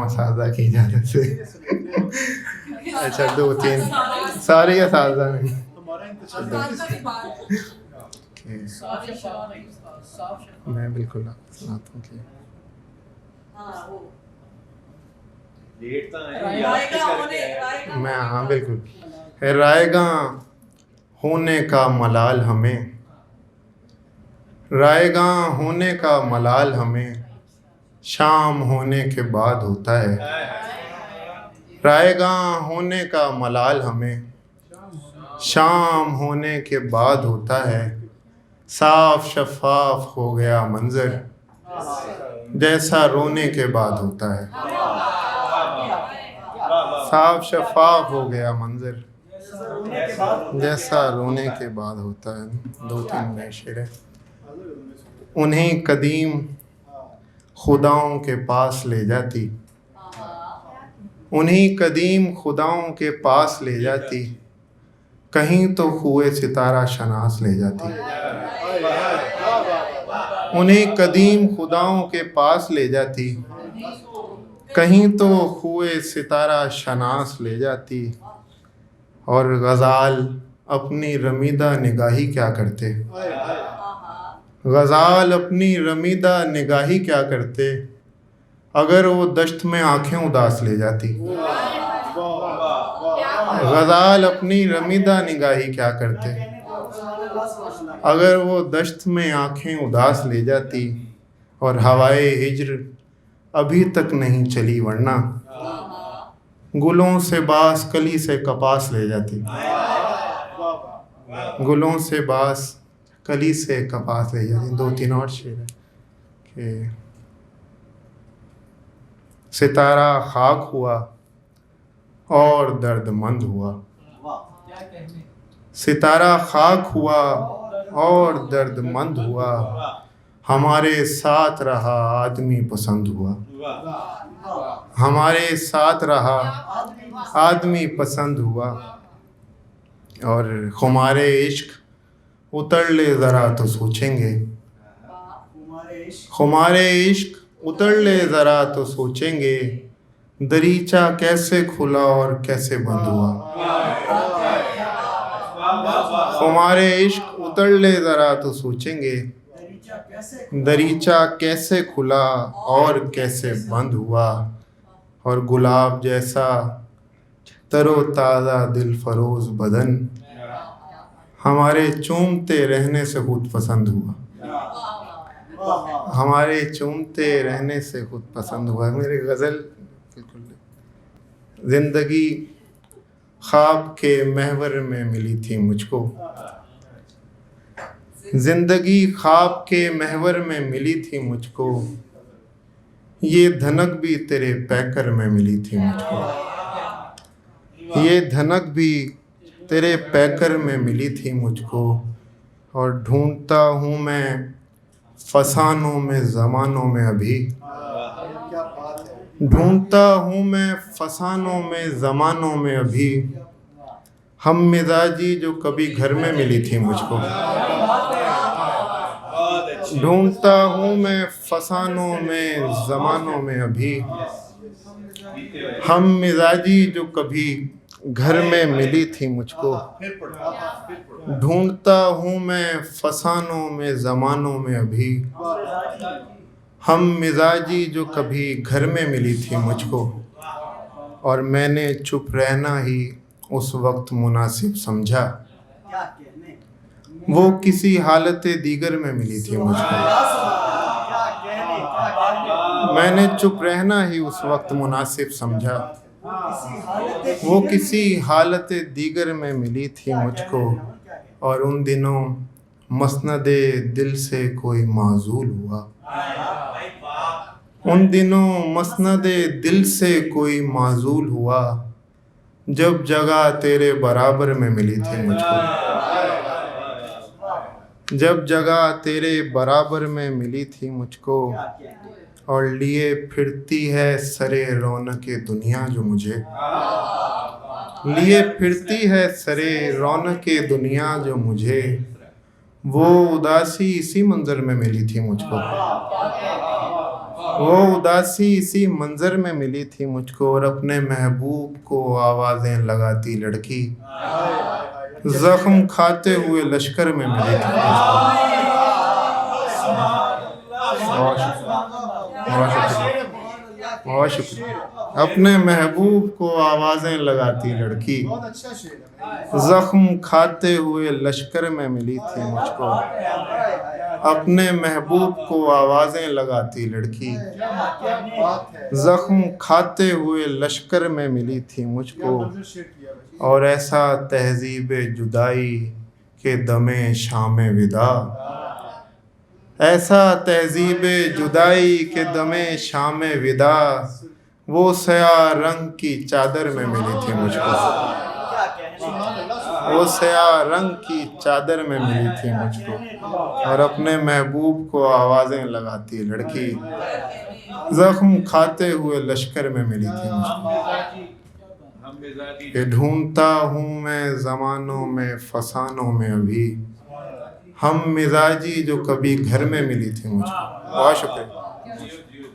असादा की इजाज़त से। अच्छा 2-3 सारे असादा नहीं। मैं बिल्कुल आपको सुनाता हूँ कि मैं हाँ बिल्कुल रायगा होने का मलाल हमें, रायगा होने का मलाल हमें शाम होने के बाद होता है। रायगा होने का मलाल हमें शाम होने के बाद होता है। साफ शफाफ हो गया मंजर जैसा रोने के बाद होता है। साफ शफाफ हो गया मंजर जैसा रोने के बाद होता है। 2-3 नए शेर है। उन्हें कदीम खुदाओं के पास ले जाती, उन्हीं कदीम खुदाओं के पास ले जाती, कहीं तो हुए सितारा शनास ले जाती। उन्हें कदीम खुदाओं के पास ले जाती, कहीं तो हुए सितारा शनास ले जाती। और गज़ाल अपनी रमीदा निगाही क्या करते, गज़ाल अपनी रमीदा निगाही क्या करते, अगर वो दश्त में आंखें उदास ले जाती। गज़ाल अपनी रमीदा निगाही क्या करते, अगर वो दश्त में आंखें उदास ले जाती। और हवाए हिज्र अभी तक नहीं चली वरना गुलों से बास कली से कपास ले जाती। गुलों से बास कली से कपास ले जाती। 2-3 और शेर है कि सितारा खाक हुआ और दर्दमंद हुआ, सितारा खाक हुआ और दर्दमंद हुआ, हमारे साथ रहा आदमी पसंद हुआ। हमारे साथ रहा आदमी पसंद हुआ। और खुमारे इश्क उतर ले ज़रा तो सोचेंगे, खुमारे इश्क उतर ले ज़रा तो सोचेंगे, दरीचा कैसे खुला और कैसे बंद हुआ। खुमारे इश्क उतर ले ज़रा तो सोचेंगे, दरीचा कैसे खुला और कैसे बंद हुआ। और गुलाब जैसा तरो ताज़ा दिल फरोज़ बदन हमारे चूमते रहने से खुद पसंद हुआ। हमारे चूमते रहने से खुद पसंद हुआ। मेरी गज़ल बिल्कुल। ज़िंदगी ख्वाब के महवर में मिली थी मुझको, ज़िंदगी ख्वाब के महवर में मिली थी मुझको, ये धनक भी तेरे पैकर में मिली थी मुझको। ये धनक भी तेरे पैकर में मिली थी मुझको। और ढूंढता हूँ मैं फसानों में ज़मानों में अभी, ढूंढता हूँ मैं फसानों में ज़मानों में अभी, हम मिजाजी जो कभी घर में मिली थी मुझको। ढूंढता हूँ मैं फसानों में ज़मानों में अभी, हम मिजाजी जो कभी घर में मिली थी मुझको। ढूंढता हूँ मैं फसानों में ज़मानों में अभी, हम मिजाजी जो कभी घर में मिली थी मुझको। और मैंने चुप रहना ही उस वक्त मुनासिब समझा, वो किसी हालत दीगर में मिली थी मुझको। मैंने चुप रहना ही उस वक्त मुनासिब समझा, वो किसी हालत दीगर में मिली थी मुझको। और उन दिनों मसनदे दिल से कोई माज़ूल हुआ, उन दिनों मसनदे दिल से कोई माज़ूल हुआ, जब जगह तेरे बराबर में मिली थी मुझको। जब जगह तेरे बराबर में मिली थी मुझको। और लिए फिरती है सरे रौनक दुनिया जो मुझे, लिए फिरती है सरे रौनक दुनिया जो मुझे, वो उदासी इसी मंजर में मिली थी मुझको। वो उदासी इसी मंजर में मिली थी मुझको, और अपने महबूब को आवाजें लगाती लड़की जख्म खाते हुए लश्कर में मिली थी मुझको। बहुत शुक्रिया, बहुत शुक्रिया। अपने महबूब को आवाजें लगाती लड़की जख्म खाते हुए लश्कर में मिली थी मुझको। अपने महबूब को आवाजें लगाती लड़की जख्म खाते हुए लश्कर में मिली थी मुझको। और ऐसा तहजीब जुदाई के दमे शाम विदा, ऐसा तहजीब जुदाई के दमे शाम विदा, वो सया रंग की चादर में मिली थी मुझको। वो सया रंग की चादर में मिली थी मुझको। और अपने महबूब को आवाज़ें लगाती लड़की जख्म खाते हुए लश्कर में मिली थी मुझको। ये ढूंढता हूँ मैं ज़मानों में फसानों में अभी, हम मिजाजी जो कभी घर में मिली थी मुझको। बहुत शुक्रिया।